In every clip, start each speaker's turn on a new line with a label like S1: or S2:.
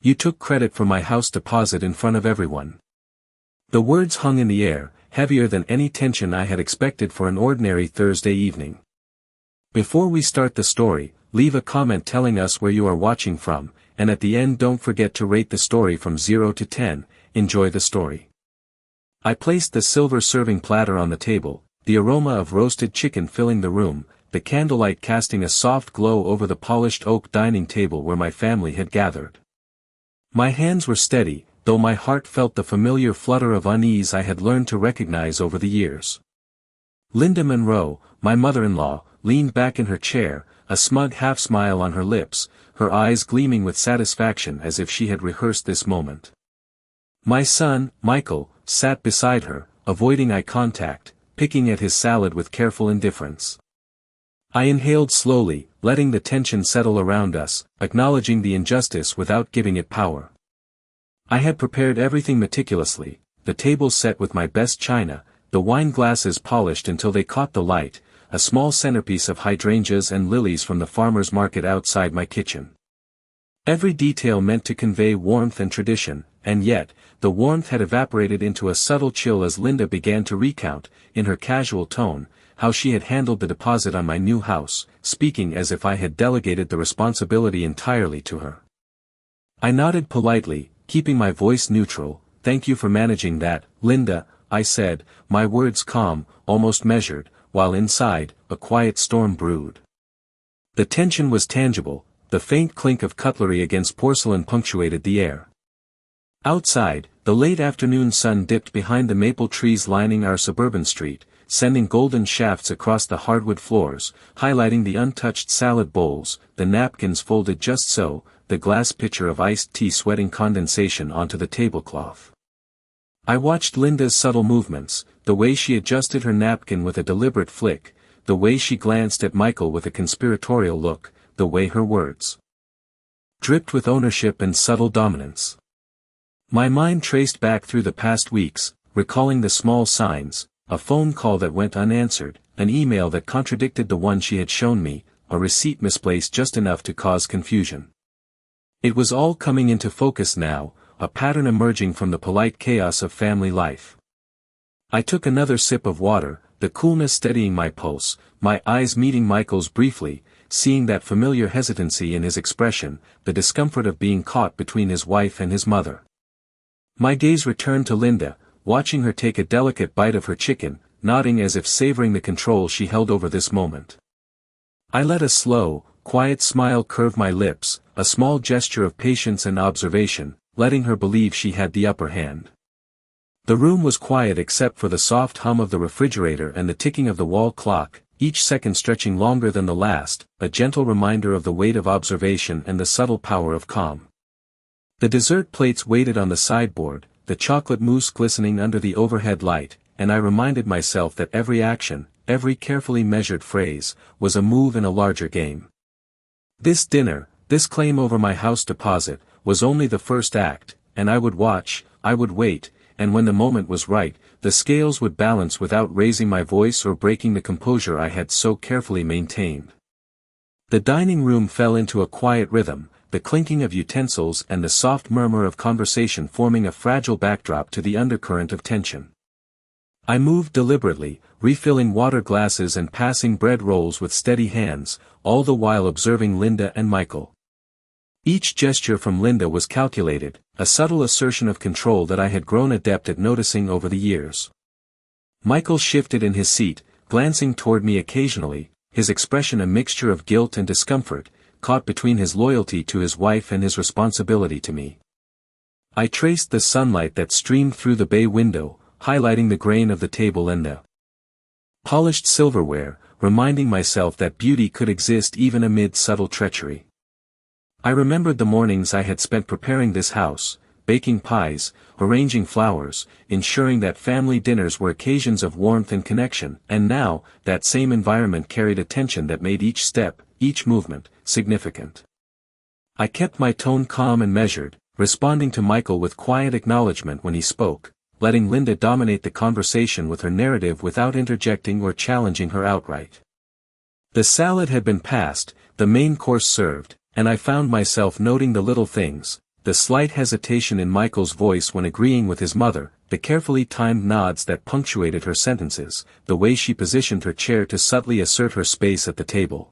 S1: You took credit for my house deposit in front of everyone." The words hung in the air, heavier than any tension I had expected for an ordinary Thursday evening. "Before we start the story, leave a comment telling us where you are watching from, and at the end don't forget to rate the story from 0 to 10, enjoy the story." I placed the silver serving platter on the table, the aroma of roasted chicken filling the room, the candlelight casting a soft glow over the polished oak dining table where my family had gathered. My hands were steady, though my heart felt the familiar flutter of unease I had learned to recognize over the years. Linda Monroe, my mother-in-law, leaned back in her chair, a smug half-smile on her lips, her eyes gleaming with satisfaction as if she had rehearsed this moment. My son, Michael, sat beside her, avoiding eye contact, picking at his salad with careful indifference. I inhaled slowly, letting the tension settle around us, acknowledging the injustice without giving it power. I had prepared everything meticulously, the table set with my best china, the wine glasses polished until they caught the light, a small centerpiece of hydrangeas and lilies from the farmer's market outside my kitchen. Every detail meant to convey warmth and tradition, and yet, the warmth had evaporated into a subtle chill as Linda began to recount, in her casual tone, how she had handled the deposit on my new house, speaking as if I had delegated the responsibility entirely to her. I nodded politely, keeping my voice neutral. "Thank you for managing that, Linda," I said, my words calm, almost measured, while inside, a quiet storm brewed. The tension was tangible, the faint clink of cutlery against porcelain punctuated the air. Outside, the late afternoon sun dipped behind the maple trees lining our suburban street, sending golden shafts across the hardwood floors, highlighting the untouched salad bowls, the napkins folded just so, the glass pitcher of iced tea sweating condensation onto the tablecloth. I watched Linda's subtle movements, the way she adjusted her napkin with a deliberate flick, the way she glanced at Michael with a conspiratorial look, the way her words dripped with ownership and subtle dominance. My mind traced back through the past weeks, recalling the small signs, a phone call that went unanswered, an email that contradicted the one she had shown me, a receipt misplaced just enough to cause confusion. It was all coming into focus now, a pattern emerging from the polite chaos of family life. I took another sip of water, the coolness steadying my pulse, my eyes meeting Michael's briefly, seeing that familiar hesitancy in his expression, the discomfort of being caught between his wife and his mother. My gaze returned to Linda, watching her take a delicate bite of her chicken, nodding as if savoring the control she held over this moment. I let a slow, quiet smile curve my lips, a small gesture of patience and observation, letting her believe she had the upper hand. The room was quiet except for the soft hum of the refrigerator and the ticking of the wall clock, each second stretching longer than the last, a gentle reminder of the weight of observation and the subtle power of calm. The dessert plates waited on the sideboard, the chocolate mousse glistening under the overhead light, and I reminded myself that every action, every carefully measured phrase, was a move in a larger game. This dinner, this claim over my house deposit, was only the first act, and I would watch, I would wait, and when the moment was right, the scales would balance without raising my voice or breaking the composure I had so carefully maintained. The dining room fell into a quiet rhythm, the clinking of utensils and the soft murmur of conversation forming a fragile backdrop to the undercurrent of tension. I moved deliberately, refilling water glasses and passing bread rolls with steady hands, all the while observing Linda and Michael. Each gesture from Linda was calculated, a subtle assertion of control that I had grown adept at noticing over the years. Michael shifted in his seat, glancing toward me occasionally, his expression a mixture of guilt and discomfort, caught between his loyalty to his wife and his responsibility to me. I traced the sunlight that streamed through the bay window, highlighting the grain of the table and the polished silverware, reminding myself that beauty could exist even amid subtle treachery. I remembered the mornings I had spent preparing this house, baking pies, arranging flowers, ensuring that family dinners were occasions of warmth and connection, and now, that same environment carried a tension that made each step, each movement, significant. I kept my tone calm and measured, responding to Michael with quiet acknowledgement when he spoke, letting Linda dominate the conversation with her narrative without interjecting or challenging her outright. The salad had been passed, the main course served, and I found myself noting the little things, the slight hesitation in Michael's voice when agreeing with his mother, the carefully timed nods that punctuated her sentences, the way she positioned her chair to subtly assert her space at the table.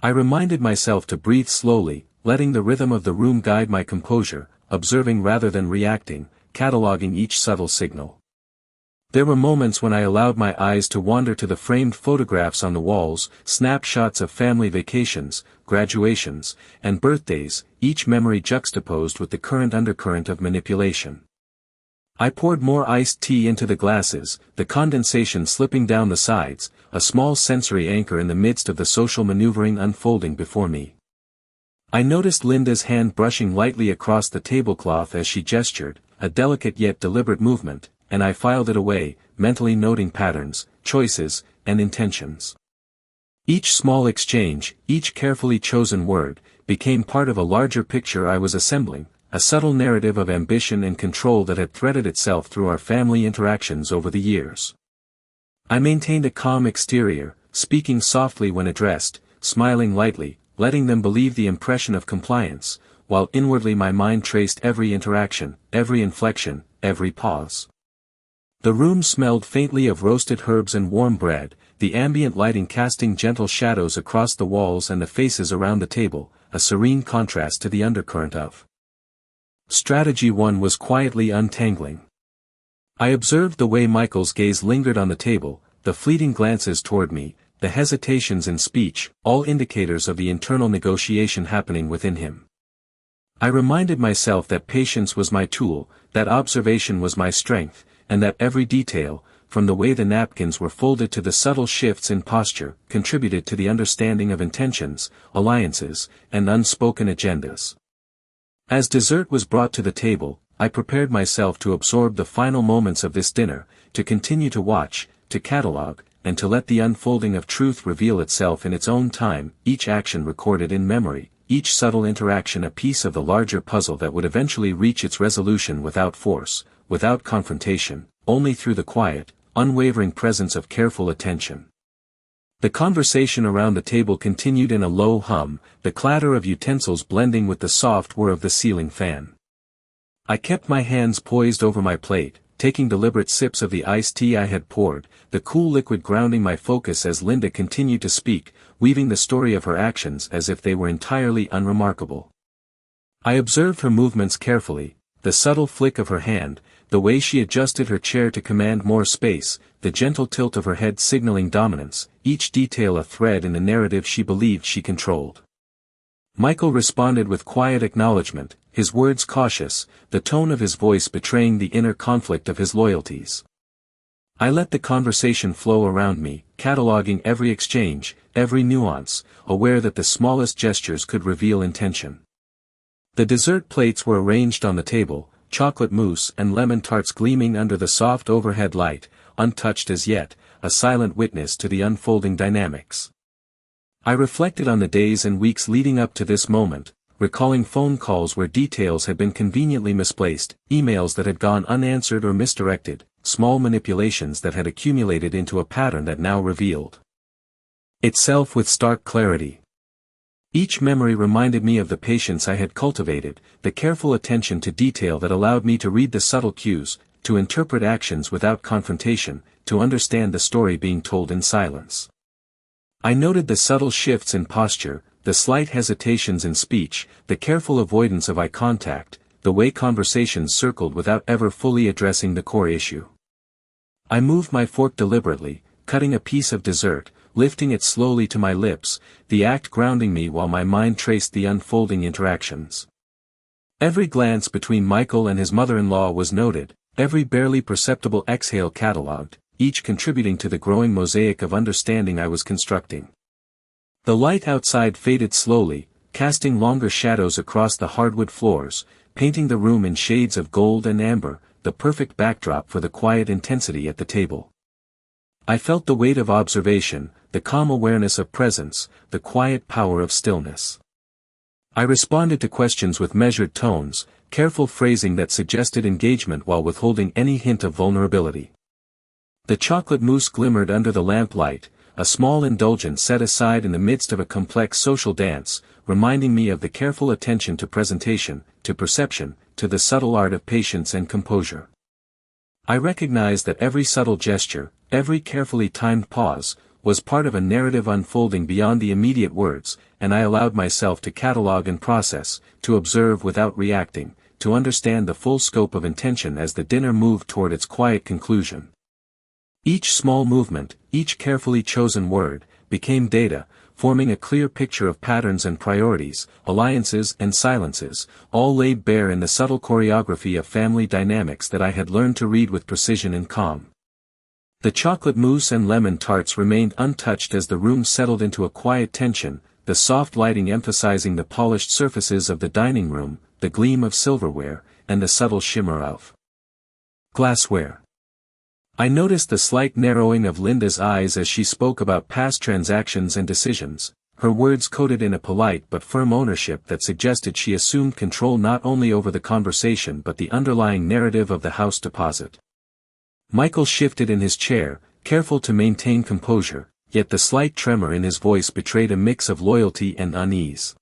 S1: I reminded myself to breathe slowly, letting the rhythm of the room guide my composure, observing rather than reacting, cataloging each subtle signal. There were moments when I allowed my eyes to wander to the framed photographs on the walls, snapshots of family vacations, graduations, and birthdays, each memory juxtaposed with the current undercurrent of manipulation. I poured more iced tea into the glasses, the condensation slipping down the sides, a small sensory anchor in the midst of the social maneuvering unfolding before me. I noticed Linda's hand brushing lightly across the tablecloth as she gestured, a delicate yet deliberate movement, and I filed it away, mentally noting patterns, choices, and intentions. Each small exchange, each carefully chosen word, became part of a larger picture I was assembling, a subtle narrative of ambition and control that had threaded itself through our family interactions over the years. I maintained a calm exterior, speaking softly when addressed, smiling lightly, letting them believe the impression of compliance, while inwardly my mind traced every interaction, every inflection, every pause. The room smelled faintly of roasted herbs and warm bread, the ambient lighting casting gentle shadows across the walls and the faces around the table, a serene contrast to the undercurrent of Strategy 1 was quietly untangling. I observed the way Michael's gaze lingered on the table, the fleeting glances toward me, the hesitations in speech, all indicators of the internal negotiation happening within him. I reminded myself that patience was my tool, that observation was my strength, and that every detail, from the way the napkins were folded to the subtle shifts in posture, contributed to the understanding of intentions, alliances, and unspoken agendas. As dessert was brought to the table, I prepared myself to absorb the final moments of this dinner, to continue to watch, to catalogue, and to let the unfolding of truth reveal itself in its own time, each action recorded in memory, each subtle interaction a piece of the larger puzzle that would eventually reach its resolution without force, without confrontation, only through the quiet, unwavering presence of careful attention. The conversation around the table continued in a low hum, the clatter of utensils blending with the soft whir of the ceiling fan. I kept my hands poised over my plate, taking deliberate sips of the iced tea I had poured, the cool liquid grounding my focus as Linda continued to speak, weaving the story of her actions as if they were entirely unremarkable. I observed her movements carefully, the subtle flick of her hand, the way she adjusted her chair to command more space, the gentle tilt of her head signaling dominance, each detail a thread in the narrative she believed she controlled. Michael responded with quiet acknowledgement, his words cautious, the tone of his voice betraying the inner conflict of his loyalties. I let the conversation flow around me, cataloging every exchange, every nuance, aware that the smallest gestures could reveal intention. The dessert plates were arranged on the table, chocolate mousse and lemon tarts gleaming under the soft overhead light, untouched as yet, a silent witness to the unfolding dynamics. I reflected on the days and weeks leading up to this moment, recalling phone calls where details had been conveniently misplaced, emails that had gone unanswered or misdirected, small manipulations that had accumulated into a pattern that now revealed itself with stark clarity. Each memory reminded me of the patience I had cultivated, the careful attention to detail that allowed me to read the subtle cues, to interpret actions without confrontation, to understand the story being told in silence. I noted the subtle shifts in posture, the slight hesitations in speech, the careful avoidance of eye contact, the way conversations circled without ever fully addressing the core issue. I moved my fork deliberately, cutting a piece of dessert, lifting it slowly to my lips, the act grounding me while my mind traced the unfolding interactions. Every glance between Michael and his mother-in-law was noted, every barely perceptible exhale catalogued, each contributing to the growing mosaic of understanding I was constructing. The light outside faded slowly, casting longer shadows across the hardwood floors, painting the room in shades of gold and amber, the perfect backdrop for the quiet intensity at the table. I felt the weight of observation, the calm awareness of presence, the quiet power of stillness. I responded to questions with measured tones, careful phrasing that suggested engagement while withholding any hint of vulnerability. The chocolate mousse glimmered under the lamplight, a small indulgence set aside in the midst of a complex social dance, reminding me of the careful attention to presentation, to perception, to the subtle art of patience and composure. I recognized that every subtle gesture, every carefully timed pause, was part of a narrative unfolding beyond the immediate words, and I allowed myself to catalogue and process, to observe without reacting, to understand the full scope of intention as the dinner moved toward its quiet conclusion. Each small movement, each carefully chosen word, became data, forming a clear picture of patterns and priorities, alliances and silences, all laid bare in the subtle choreography of family dynamics that I had learned to read with precision and calm. The chocolate mousse and lemon tarts remained untouched as the room settled into a quiet tension, the soft lighting emphasizing the polished surfaces of the dining room, the gleam of silverware, and the subtle shimmer of glassware. I noticed the slight narrowing of Linda's eyes as she spoke about past transactions and decisions, her words coated in a polite but firm ownership that suggested she assumed control not only over the conversation but the underlying narrative of the house deposit. Michael shifted in his chair, careful to maintain composure, yet the slight tremor in his voice betrayed a mix of loyalty and unease.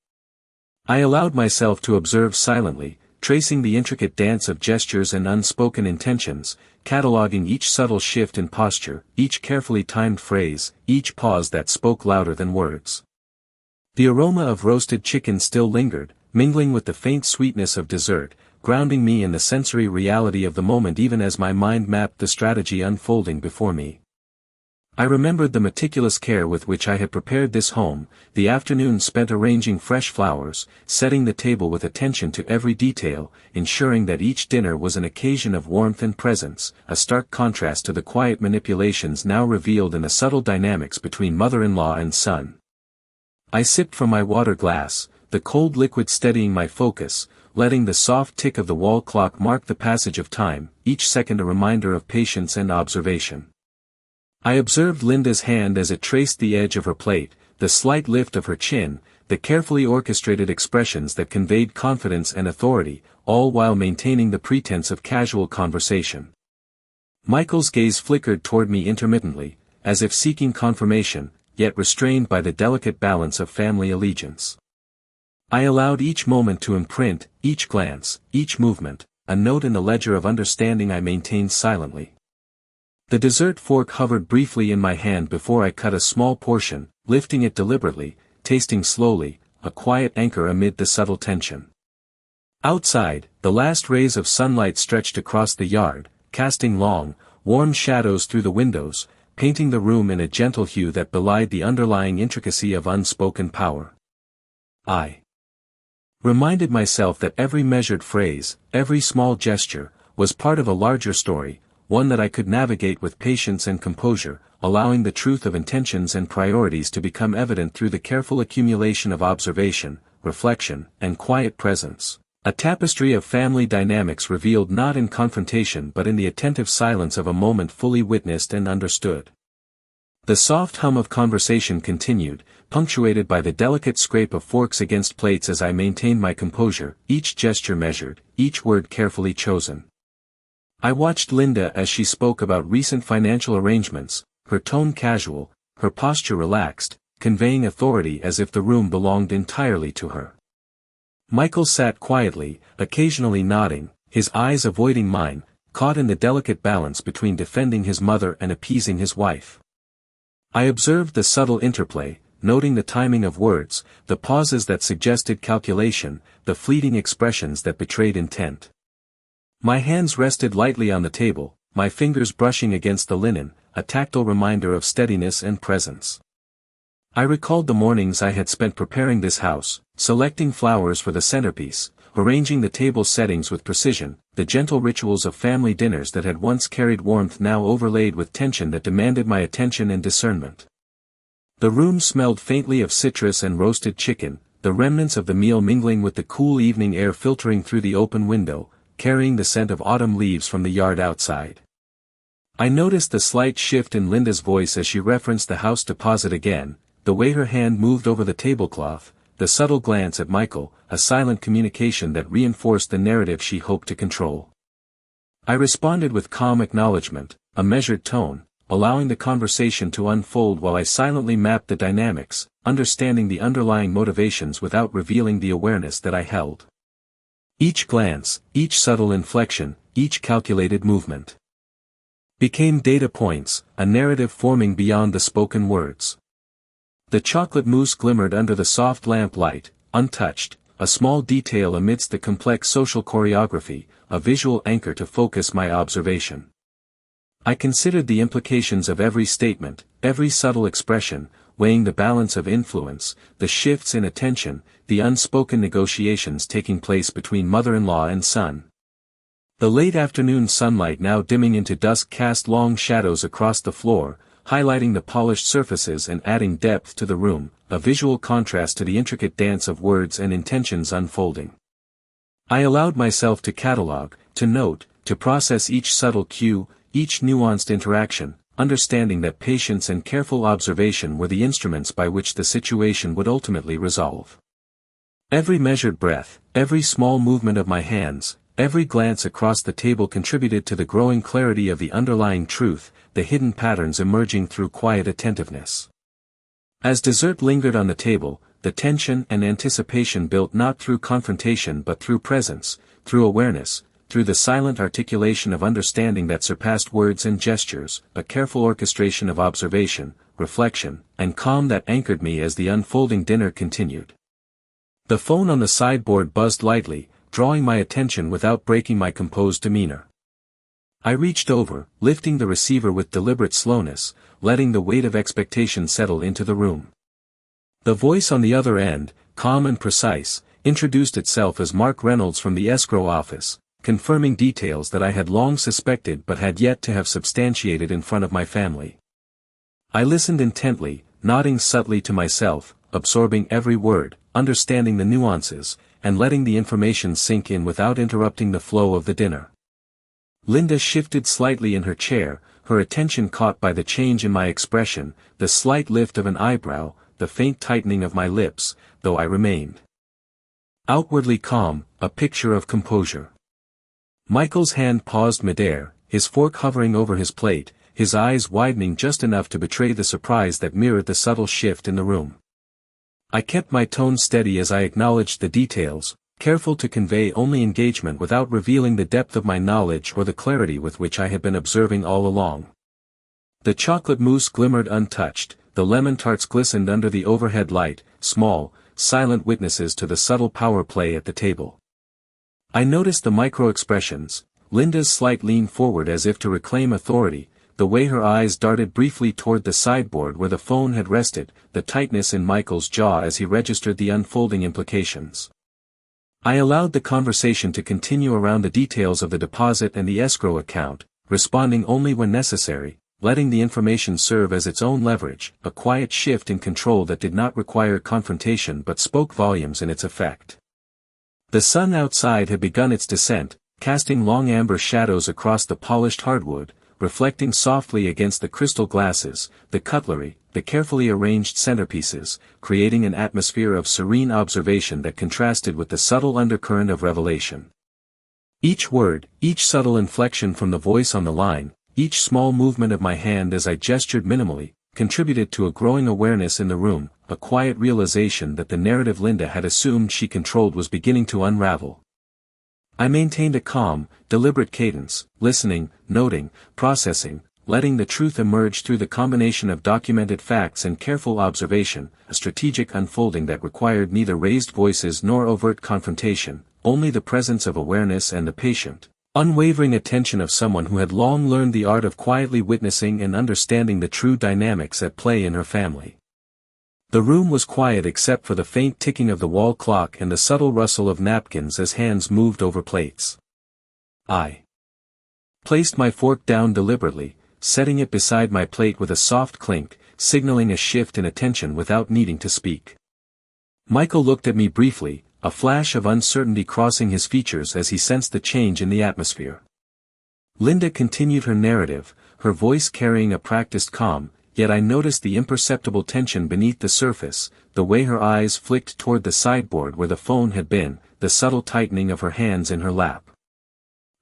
S1: I allowed myself to observe silently, tracing the intricate dance of gestures and unspoken intentions, cataloging each subtle shift in posture, each carefully timed phrase, each pause that spoke louder than words. The aroma of roasted chicken still lingered, mingling with the faint sweetness of dessert, grounding me in the sensory reality of the moment even as my mind mapped the strategy unfolding before me. I remembered the meticulous care with which I had prepared this home, the afternoon spent arranging fresh flowers, setting the table with attention to every detail, ensuring that each dinner was an occasion of warmth and presence, a stark contrast to the quiet manipulations now revealed in the subtle dynamics between mother-in-law and son. I sipped from my water glass, the cold liquid steadying my focus, letting the soft tick of the wall clock mark the passage of time, each second a reminder of patience and observation. I observed Linda's hand as it traced the edge of her plate, the slight lift of her chin, the carefully orchestrated expressions that conveyed confidence and authority, all while maintaining the pretense of casual conversation. Michael's gaze flickered toward me intermittently, as if seeking confirmation, yet restrained by the delicate balance of family allegiance. I allowed each moment to imprint, each glance, each movement, a note in the ledger of understanding I maintained silently. The dessert fork hovered briefly in my hand before I cut a small portion, lifting it deliberately, tasting slowly, a quiet anchor amid the subtle tension. Outside, the last rays of sunlight stretched across the yard, casting long, warm shadows through the windows, painting the room in a gentle hue that belied the underlying intricacy of unspoken power. I reminded myself that every measured phrase, every small gesture, was part of a larger story, one that I could navigate with patience and composure, allowing the truth of intentions and priorities to become evident through the careful accumulation of observation, reflection, and quiet presence, a tapestry of family dynamics revealed not in confrontation but in the attentive silence of a moment fully witnessed and understood. The soft hum of conversation continued, punctuated by the delicate scrape of forks against plates as I maintained my composure, each gesture measured, each word carefully chosen. I watched Linda as she spoke about recent financial arrangements, her tone casual, her posture relaxed, conveying authority as if the room belonged entirely to her. Michael sat quietly, occasionally nodding, his eyes avoiding mine, caught in the delicate balance between defending his mother and appeasing his wife. I observed the subtle interplay, noting the timing of words, the pauses that suggested calculation, the fleeting expressions that betrayed intent. My hands rested lightly on the table, my fingers brushing against the linen, a tactile reminder of steadiness and presence. I recalled the mornings I had spent preparing this house, selecting flowers for the centerpiece, arranging the table settings with precision, the gentle rituals of family dinners that had once carried warmth now overlaid with tension that demanded my attention and discernment. The room smelled faintly of citrus and roasted chicken, the remnants of the meal mingling with the cool evening air filtering through the open window, carrying the scent of autumn leaves from the yard outside. I noticed the slight shift in Linda's voice as she referenced the house deposit again, the way her hand moved over the tablecloth, the subtle glance at Michael, a silent communication that reinforced the narrative she hoped to control. I responded with calm acknowledgement, a measured tone, allowing the conversation to unfold while I silently mapped the dynamics, understanding the underlying motivations without revealing the awareness that I held. Each glance, each subtle inflection, each calculated movement became data points, a narrative forming beyond the spoken words. The chocolate mousse glimmered under the soft lamp light, untouched, a small detail amidst the complex social choreography, a visual anchor to focus my observation. I considered the implications of every statement, every subtle expression, weighing the balance of influence, the shifts in attention, the unspoken negotiations taking place between mother-in-law and son. The late afternoon sunlight now dimming into dusk cast long shadows across the floor, highlighting the polished surfaces and adding depth to the room, a visual contrast to the intricate dance of words and intentions unfolding. I allowed myself to catalogue, to note, to process each subtle cue, each nuanced interaction, understanding that patience and careful observation were the instruments by which the situation would ultimately resolve. Every measured breath, every small movement of my hands, every glance across the table contributed to the growing clarity of the underlying truth, the hidden patterns emerging through quiet attentiveness. As dessert lingered on the table, the tension and anticipation built not through confrontation but through presence, through awareness, through the silent articulation of understanding that surpassed words and gestures, a careful orchestration of observation, reflection, and calm that anchored me as the unfolding dinner continued. The phone on the sideboard buzzed lightly, drawing my attention without breaking my composed demeanor. I reached over, lifting the receiver with deliberate slowness, letting the weight of expectation settle into the room. The voice on the other end, calm and precise, introduced itself as Mark Reynolds from the Escrow office, confirming details that I had long suspected but had yet to have substantiated in front of my family. I listened intently, nodding subtly to myself, absorbing every word, understanding the nuances, and letting the information sink in without interrupting the flow of the dinner. Linda shifted slightly in her chair, her attention caught by the change in my expression, the slight lift of an eyebrow, the faint tightening of my lips, though I remained outwardly calm, a picture of composure. Michael's hand paused midair, his fork hovering over his plate, his eyes widening just enough to betray the surprise that mirrored the subtle shift in the room. I kept my tone steady as I acknowledged the details, careful to convey only engagement without revealing the depth of my knowledge or the clarity with which I had been observing all along. The chocolate mousse glimmered untouched, the lemon tarts glistened under the overhead light, small, silent witnesses to the subtle power play at the table. I noticed the micro-expressions, Linda's slight lean forward as if to reclaim authority, the way her eyes darted briefly toward the sideboard where the phone had rested, the tightness in Michael's jaw as he registered the unfolding implications. I allowed the conversation to continue around the details of the deposit and the escrow account, responding only when necessary, letting the information serve as its own leverage, a quiet shift in control that did not require confrontation but spoke volumes in its effect. The sun outside had begun its descent, casting long amber shadows across the polished hardwood, reflecting softly against the crystal glasses, the cutlery, the carefully arranged centerpieces, creating an atmosphere of serene observation that contrasted with the subtle undercurrent of revelation. Each word, each subtle inflection from the voice on the line, each small movement of my hand as I gestured minimally, contributed to a growing awareness in the room, a quiet realization that the narrative Linda had assumed she controlled was beginning to unravel. I maintained a calm, deliberate cadence, listening, noting, processing, letting the truth emerge through the combination of documented facts and careful observation, a strategic unfolding that required neither raised voices nor overt confrontation, only the presence of awareness and the patient, unwavering attention of someone who had long learned the art of quietly witnessing and understanding the true dynamics at play in her family. The room was quiet except for the faint ticking of the wall clock and the subtle rustle of napkins as hands moved over plates. I placed my fork down deliberately, setting it beside my plate with a soft clink, signaling a shift in attention without needing to speak. Michael looked at me briefly, a flash of uncertainty crossing his features as he sensed the change in the atmosphere. Linda continued her narrative, her voice carrying a practiced calm, yet I noticed the imperceptible tension beneath the surface, the way her eyes flicked toward the sideboard where the phone had been, the subtle tightening of her hands in her lap.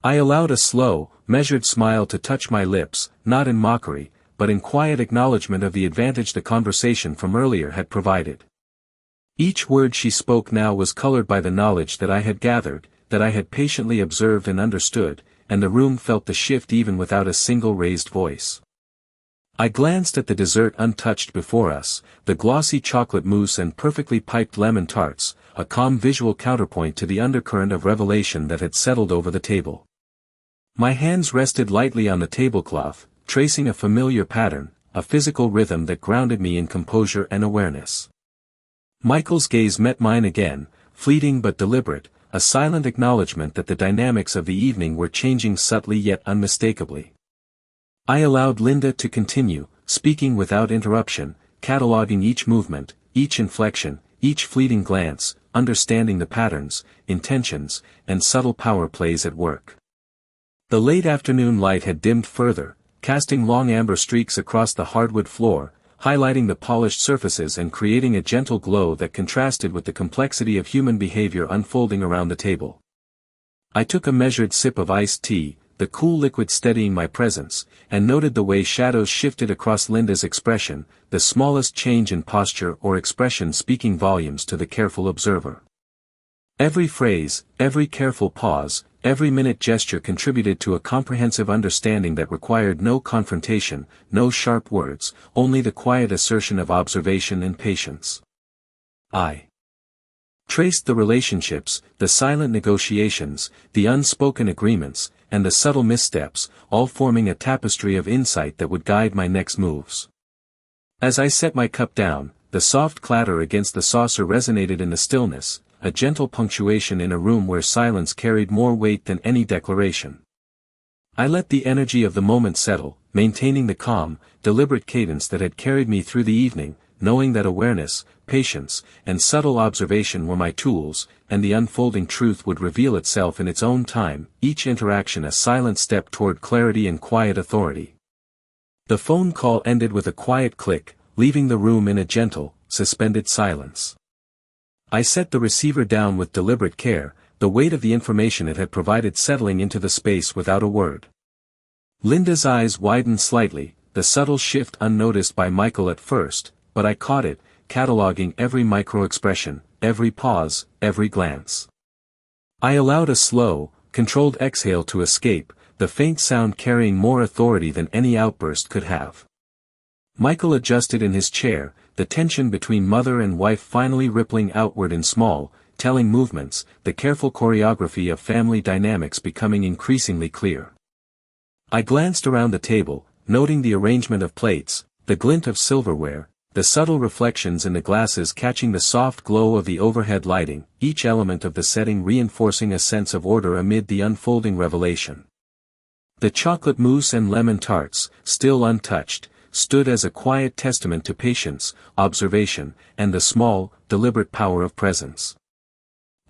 S1: I allowed a slow, measured smile to touch my lips, not in mockery, but in quiet acknowledgement of the advantage the conversation from earlier had provided. Each word she spoke now was colored by the knowledge that I had gathered, that I had patiently observed and understood, and the room felt the shift even without a single raised voice. I glanced at the dessert untouched before us, the glossy chocolate mousse and perfectly piped lemon tarts, a calm visual counterpoint to the undercurrent of revelation that had settled over the table. My hands rested lightly on the tablecloth, tracing a familiar pattern, a physical rhythm that grounded me in composure and awareness. Michael's gaze met mine again, fleeting but deliberate, a silent acknowledgement that the dynamics of the evening were changing subtly yet unmistakably. I allowed Linda to continue, speaking without interruption, cataloging each movement, each inflection, each fleeting glance, understanding the patterns, intentions, and subtle power plays at work. The late afternoon light had dimmed further, casting long amber streaks across the hardwood floor, highlighting the polished surfaces and creating a gentle glow that contrasted with the complexity of human behavior unfolding around the table. I took a measured sip of iced tea, the cool liquid steadying my presence, and noted the way shadows shifted across Linda's expression, the smallest change in posture or expression speaking volumes to the careful observer. Every phrase, every careful pause, every minute gesture contributed to a comprehensive understanding that required no confrontation, no sharp words, only the quiet assertion of observation and patience. I traced the relationships, the silent negotiations, the unspoken agreements, and the subtle missteps, all forming a tapestry of insight that would guide my next moves. As I set my cup down, the soft clatter against the saucer resonated in the stillness, a gentle punctuation in a room where silence carried more weight than any declaration. I let the energy of the moment settle, maintaining the calm, deliberate cadence that had carried me through the evening, knowing that awareness, patience, and subtle observation were my tools, and the unfolding truth would reveal itself in its own time, each interaction a silent step toward clarity and quiet authority. The phone call ended with a quiet click, leaving the room in a gentle, suspended silence. I set the receiver down with deliberate care, the weight of the information it had provided settling into the space without a word. Linda's eyes widened slightly, the subtle shift unnoticed by Michael at first, but I caught it, cataloging every micro-expression, every pause, every glance. I allowed a slow, controlled exhale to escape, the faint sound carrying more authority than any outburst could have. Michael adjusted in his chair, the tension between mother and wife finally rippling outward in small, telling movements, the careful choreography of family dynamics becoming increasingly clear. I glanced around the table, noting the arrangement of plates, the glint of silverware, the subtle reflections in the glasses catching the soft glow of the overhead lighting, each element of the setting reinforcing a sense of order amid the unfolding revelation. The chocolate mousse and lemon tarts, still untouched, stood as a quiet testament to patience, observation, and the small, deliberate power of presence.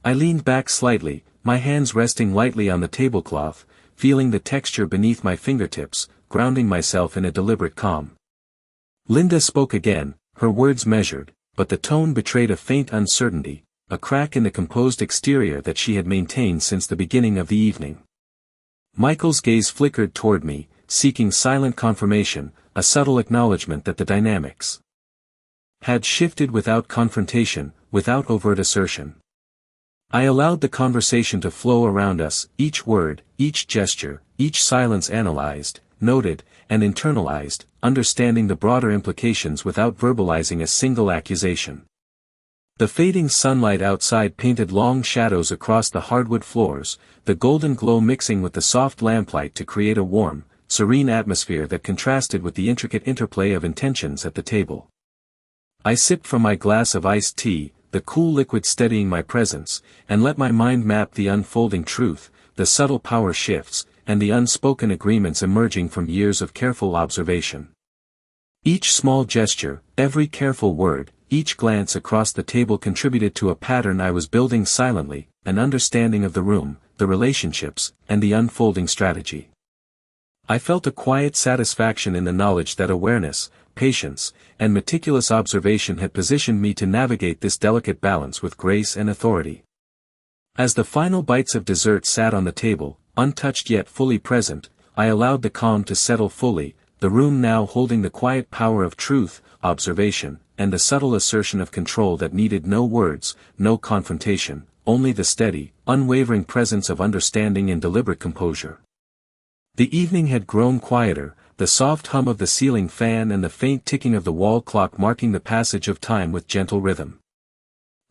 S1: I leaned back slightly, my hands resting lightly on the tablecloth, feeling the texture beneath my fingertips, grounding myself in a deliberate calm. Linda spoke again, her words measured, but the tone betrayed a faint uncertainty, a crack in the composed exterior that she had maintained since the beginning of the evening. Michael's gaze flickered toward me, seeking silent confirmation, a subtle acknowledgement that the dynamics had shifted without confrontation, without overt assertion. I allowed the conversation to flow around us, each word, each gesture, each silence analyzed, noted, and internalized, understanding the broader implications without verbalizing a single accusation. The fading sunlight outside painted long shadows across the hardwood floors, the golden glow mixing with the soft lamplight to create a warm, serene atmosphere that contrasted with the intricate interplay of intentions at the table. I sipped from my glass of iced tea, the cool liquid steadying my presence, and let my mind map the unfolding truth, the subtle power shifts, and the unspoken agreements emerging from years of careful observation. Each small gesture, every careful word, each glance across the table contributed to a pattern I was building silently, an understanding of the room, the relationships, and the unfolding strategy. I felt a quiet satisfaction in the knowledge that awareness, patience, and meticulous observation had positioned me to navigate this delicate balance with grace and authority. As the final bites of dessert sat on the table, untouched yet fully present, I allowed the calm to settle fully, the room now holding the quiet power of truth, observation, and the subtle assertion of control that needed no words, no confrontation, only the steady, unwavering presence of understanding and deliberate composure. The evening had grown quieter, the soft hum of the ceiling fan and the faint ticking of the wall clock marking the passage of time with gentle rhythm.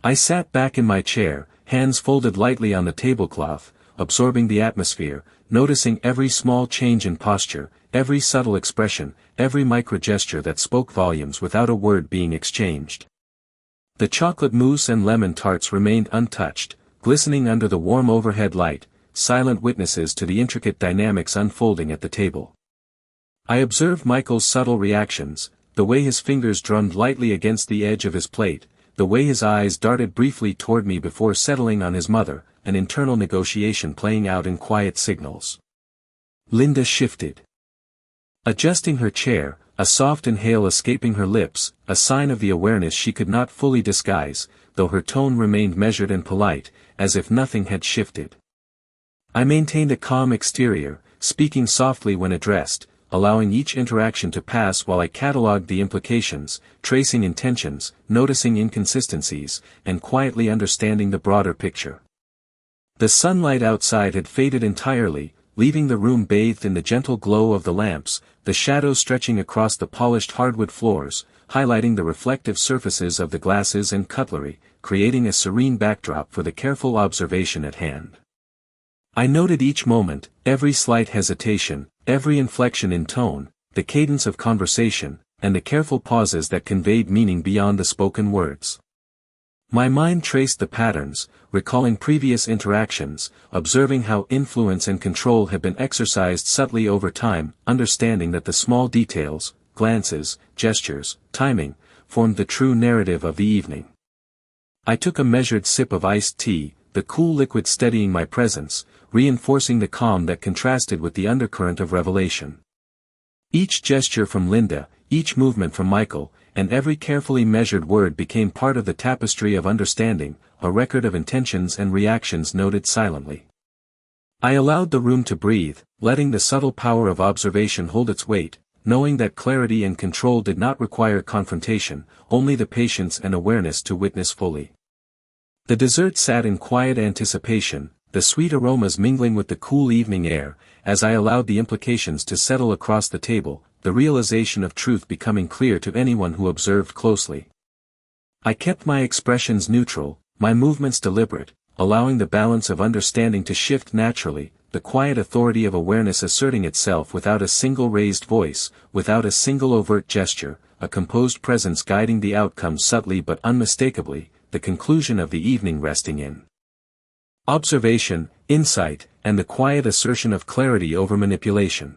S1: I sat back in my chair, hands folded lightly on the tablecloth, absorbing the atmosphere, noticing every small change in posture, every subtle expression, every micro-gesture that spoke volumes without a word being exchanged. The chocolate mousse and lemon tarts remained untouched, glistening under the warm overhead light, silent witnesses to the intricate dynamics unfolding at the table. I observed Michael's subtle reactions, the way his fingers drummed lightly against the edge of his plate, the way his eyes darted briefly toward me before settling on his mother, an internal negotiation playing out in quiet signals. Linda shifted. Adjusting her chair, a soft inhale escaping her lips, a sign of the awareness she could not fully disguise, though her tone remained measured and polite, as if nothing had shifted. I maintained a calm exterior, speaking softly when addressed, allowing each interaction to pass while I catalogued the implications, tracing intentions, noticing inconsistencies, and quietly understanding the broader picture. The sunlight outside had faded entirely, leaving the room bathed in the gentle glow of the lamps, the shadows stretching across the polished hardwood floors, highlighting the reflective surfaces of the glasses and cutlery, creating a serene backdrop for the careful observation at hand. I noted each moment, every slight hesitation, every inflection in tone, the cadence of conversation, and the careful pauses that conveyed meaning beyond the spoken words. My mind traced the patterns, recalling previous interactions, observing how influence and control had been exercised subtly over time, understanding that the small details, glances, gestures, timing, formed the true narrative of the evening. I took a measured sip of iced tea, the cool liquid steadying my presence, reinforcing the calm that contrasted with the undercurrent of revelation. Each gesture from Linda, each movement from Michael, and every carefully measured word became part of the tapestry of understanding, a record of intentions and reactions noted silently. I allowed the room to breathe, letting the subtle power of observation hold its weight, knowing that clarity and control did not require confrontation, only the patience and awareness to witness fully. The dessert sat in quiet anticipation, the sweet aromas mingling with the cool evening air, as I allowed the implications to settle across the table, the realization of truth becoming clear to anyone who observed closely. I kept my expressions neutral, my movements deliberate, allowing the balance of understanding to shift naturally, the quiet authority of awareness asserting itself without a single raised voice, without a single overt gesture, a composed presence guiding the outcome subtly but unmistakably, the conclusion of the evening resting in observation, insight, and the quiet assertion of clarity over manipulation.